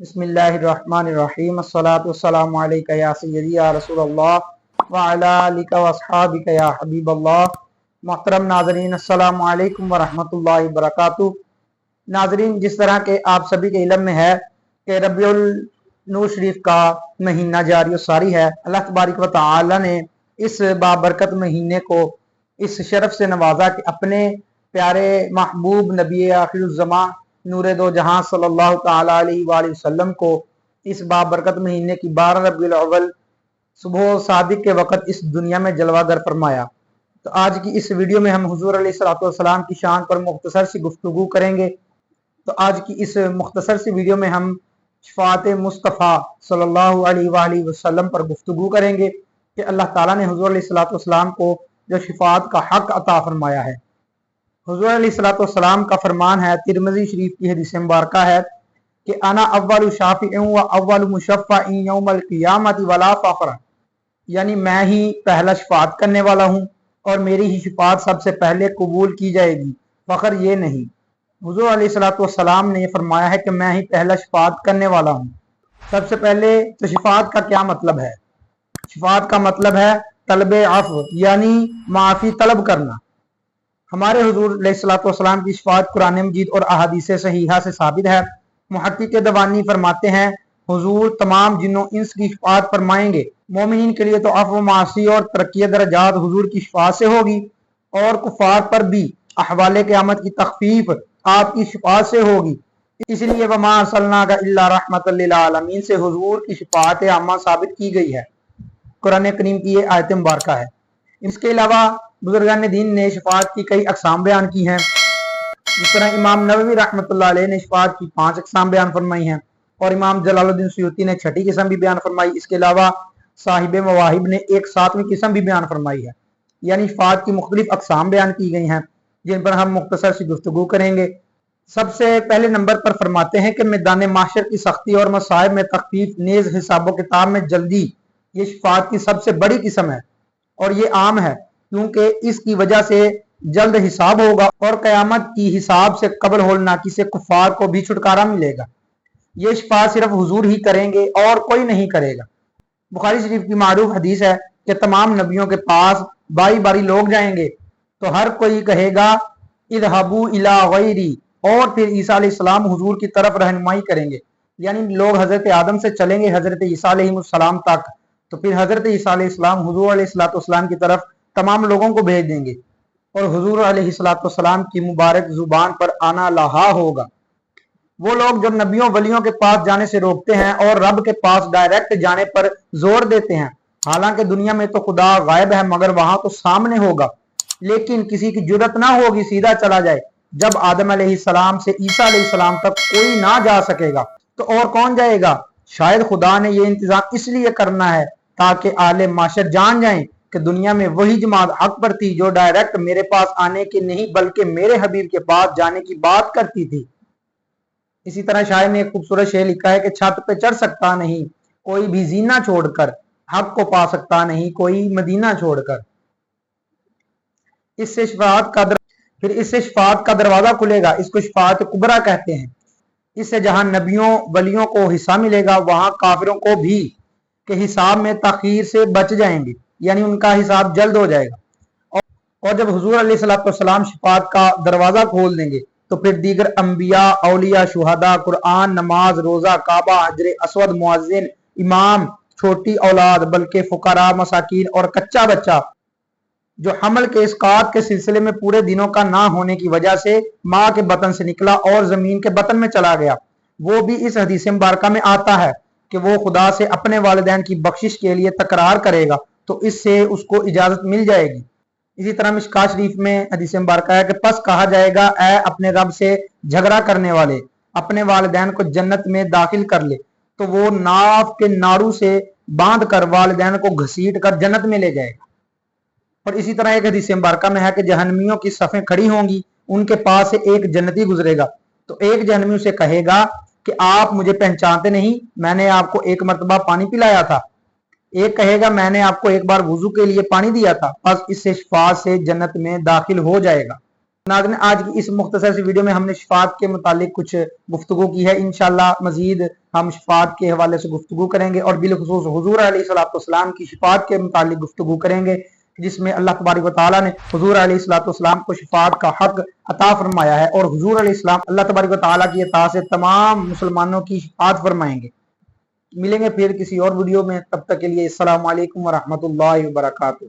बिस्मिल्लाहिर्रहमानिर्रहीम अस्सलातु वस्सलामु अलैका या सय्यदी या रसूल अल्लाह व अला आलिका व अस्हाबिका या हबीब अल्लाह। मोहतरम नाज़रीन, अस्सलामु अलैकुम व रहमतुल्लाहि व बरकातुहू। नाज़रीन, जिस तरह के आप सभी के इल्म में है कि रबीउल नूर शरीफ का महीना जारी सारी है, अल्लाह तबारक व तआला ने इस बाबरकत महीने को इस शरफ से नवाजा कि अपने प्यारे महबूब नबी आखिरुज़्ज़मां नूरे दो जहां सल्लल्लाहु तआला अलैहि वसल्लम को इस बाबरकत महीने की 12 रबीउल अव्वल सुबह सादिक के वक़्त इस दुनिया में जलवागर फरमाया। तो आज की इस वीडियो में हम हुजूर अलैहिस्सलातु वस्सलाम की शान पर मुख्तसर सी गुफ्तगू करेंगे। तो आज की इस मुख्तसर सी वीडियो में हम शफाअत मुस्तफ़ा सल्लल्लाहु अलैहि वसल्लम पर गुफ्तगू करेंगे कि अल्लाह ताला ने हुजूर अलैहिस्सलातु वस्सलाम को जो शफाअत का हक अता फरमाया है। हुजूर अलैहिस्सलातु वस्सलाम का फरमान है, तिरमिज़ी शरीफ की हदीस मुबारका है कि अना अव्वलु शाफ़िउन व अव्वलु मुशफ़्फ़इन यौमल क़ियामति वला फ़ख्र, यानी मैं ही पहला शफाअत करने वाला हूँ और मेरी ही शफाअत सबसे पहले कबूल की जाएगी, फ़ख्र ये नहीं। हुजूर अलैहिस्सलातु वस्सलाम ने फरमाया है कि मैं ही पहला शफाअत करने वाला हूँ। सबसे पहले तो शफाअत का क्या मतलब है? शफाअत का मतलब है तलब अफ़्व, यानी माफ़ी तलब करना। हमारे हुजूर अलैहिस्सलातु वस्सलाम की शफाअत कुरान मजीद और अहादीस सहीहा से साबित है। मुहक्किक दवानी फरमाते हैं, हुजूर तमाम जिन्नों इंस की शफाअत फरमाएंगे। मोमिनीन के लिए तो अफ़्व मासी और तरक्की दरजात हुजूर की शफाअत से होगी और कुफार पर भी अहवाले क़यामत की तखफीफ आपकी शफाअत से होगी। इसलिए वमा अरसलनाका इल्ला रहमतल लिल आलमीन से हुजूर की शफाअत आमा साबित की गई है। कुरान करीम की ये आयत मुबारका है। इसके अलावा बुजुर्गान दीन ने शफाअत की कई अक़साम बयान की हैं। इस तरह इमाम नववी रहमतुल्लाह अलैह ने शफाअत की 5 अक़साम बयान फरमाई हैं और इमाम जलालुद्दीन सुयूती ने 6ठी किस्म भी बयान फरमाई। इसके अलावा साहिब मवाहिब ने एक 7वीं किस्म भी बयान फरमाई है। यानी शफाअत की मुख्तलिफ अक़साम बयान की गई हैं, जिन पर हम मुख्तसर सी गुफ्तगू करेंगे। सबसे पहले नंबर पर फरमाते हैं कि मैदान माशर की सख्ती और मसाइब में तखफीफ नेज़ हिसाब किताब में जल्दी, ये शफाअत की सबसे बड़ी किस्म है और ये आम है क्योंकि इसकी वजह से जल्द हिसाब होगा और क़यामत की हिसाब से कबल होलनाकी से कुफार को भी छुटकारा मिलेगा। ये शफाअत सिर्फ हुजूर ही करेंगे और कोई नहीं करेगा। बुखारी शरीफ की मारूफ हदीस है कि तमाम नबियों के पास बारी बारी लोग जाएंगे तो हर कोई कहेगा इज़हबू इला गैरी, और फिर ईसा अलैहिस्सलाम हुजूर की तरफ रहनुमाई करेंगे। यानी लोग हजरत आदम से चलेंगे हजरत ईसा अलैहिस्सलाम तक, तो फिर हजरत ईसा अलैहिस्सलाम हुजूर अलैहिस्सलातु वस्सलाम की तरफ तमाम लोगों को भेज देंगे और हुजूर अलैहिस्सलातु वस्सलाम की मुबारक जुबान पर आना लहा होगा। वो लोग जो नबियों वलियों के पास जाने से रोकते हैं और रब के पास डायरेक्ट जाने पर जोर देते हैं, हालांकि दुनिया में तो खुदा गायब है मगर वहां तो सामने होगा, लेकिन किसी की जुर्रत ना होगी सीधा चला जाए। जब आदम अलैहिस्सलाम से ईसा अलैहिस्सलाम तक कोई ना जा सकेगा तो और कौन जाएगा? शायद खुदा ने ये इंतजाम इसलिए करना है ताकि आले माशर जान जाएं कि दुनिया में वही जमात हक पर थी जो डायरेक्ट मेरे पास आने की नहीं बल्कि मेरे हबीब के पास जाने की बात करती थी। इसी तरह शायर ने एक खूबसूरत शेर लिखा है कि छत पे चढ़ सकता नहीं कोई भी जीना छोड़कर, हक को पा सकता नहीं कोई मदीना छोड़कर। इससे शफाअत का दरवाजा खुलेगा। इसको शफाअत कुबरा कहते हैं। इससे जहां नबियों वलियों को हिस्सा मिलेगा वहां काफिरों को भी के हिसाब में ताखीर से बच जाएंगे, यानी उनका हिसाब जल्द हो जाएगा। और जब हुजूर अलैहिस्सलातु वस्सलाम शफाअत का दरवाजा खोल देंगे तो फिर दीगर अंबिया, औलिया, शुहदा, कुरान, नमाज, रोजा, काबा, हजर असवद, मुअज्जिन, इमाम, छोटी औलाद बल्कि फुकरा, मसाकीन और कच्चा बच्चा जो हमल के इसकात के सिलसिले में पूरे दिनों का ना होने की वजह से माँ के बतन से निकला और जमीन के बतन में चला गया, वो भी इस हदीस मुबारका में आता है कि वो खुदा से अपने वालिदैन की बख्शिश के लिए तकरार करेगा तो इससे उसको इजाजत मिल जाएगी। इसी तरह मिशकात शरीफ में हदीस मुबारका है कि पस कहा जाएगा, ऐ अपने रब से झगड़ा करने वाले, अपने वालिदैन को जन्नत में दाखिल कर ले, तो वो नाव के नाड़ू से बांध कर वालिदैन को घसीट कर जन्नत में ले जाएगा। और इसी तरह एक हदीस मुबारका में है कि जहन्नमियों की सफ़ें खड़ी होंगी, उनके पास से एक जन्नती गुजरेगा तो एक जहन्नमी उसे कहेगा कि आप मुझे पहचानते नहीं, मैंने आपको एक मरतबा पानी पिलाया था। एक कहेगा मैंने आपको एक बार वुजू के लिए पानी दिया था, बस इससे शफाअत से जन्नत में दाखिल हो जाएगा। नाज़रीन, आज की इस मुख्तसर सी वीडियो में हमने शफाअत के मुतालिक कुछ गुफ्तगू की है। इंशाअल्लाह मजीद ہم شفاعت کے حوالے سے گفتگو کریں گے اور بالخصوص حضور علیہ الصلوۃ والسلام کی شفاعت کے متعلق گفتگو کریں گے، جس میں اللہ تبارک و تعالیٰ نے حضور علیہ الصلوۃ والسلام کو شفاعت کا حق عطا فرمایا ہے، اور حضور علیہ السلام اللہ تبارک و تعالیٰ کی عطا سے تمام مسلمانوں کی شفاعت فرمائیں گے۔ ملیں گے پھر کسی اور ویڈیو میں، تب تک کے لیے السلام علیکم ورحمۃ اللہ وبرکاتہ۔